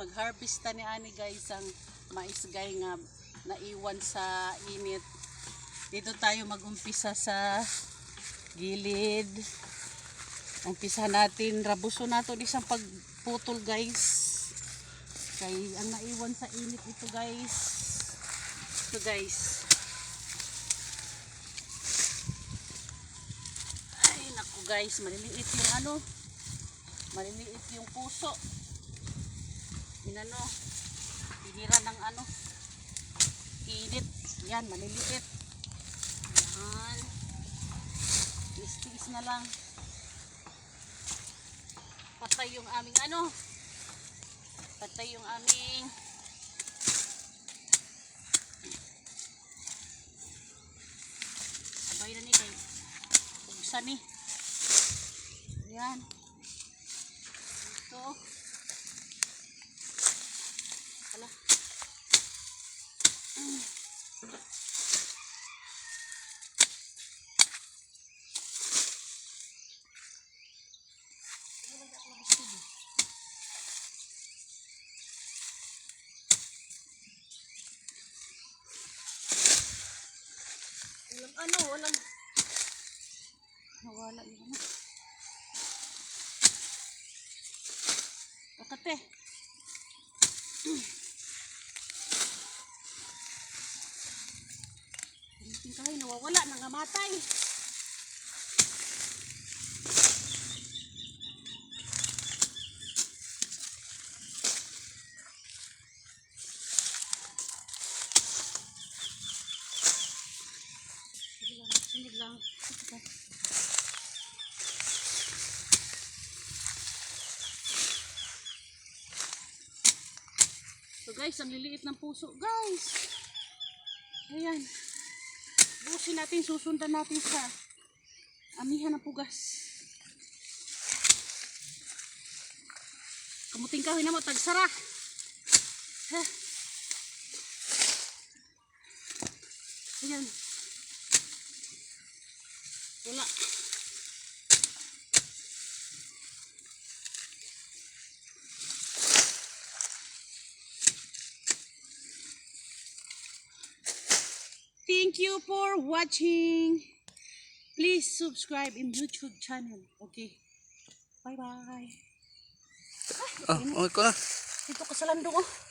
mag-harvest ta ni ani guys ang mais gay nga naiwan sa init. Dito tayo mag-umpisa sa gilid. Umpisa natin, rabuso nato isang pagputol guys. Kay ang naiwan sa init ito guys. Ito guys. Ay naku guys, maliliit yung ano. Maliliit yung puso. Inano, tinira ng ano, init. Yan, maliliit. Yan. Tiis-tiis na lang. Patay yung aming ano. Patay yung aming sabay na ni kay bugsan ni. Yan. Ito. Hala. Walang nawala yung ano. Bakate. Hindi kayo nawawala, nangamatay. Sunod lang. So guys, ang liliit ng puso guys. Ayan. Buusin natin, susundan natin sa amihan ng pugas. Kamuting kahoy na mo, tagsara. Ayan. Wala. Thank you for watching. Please subscribe in YouTube channel. Okay. Bye bye. Okay ko na. Dito ka sa landong oh.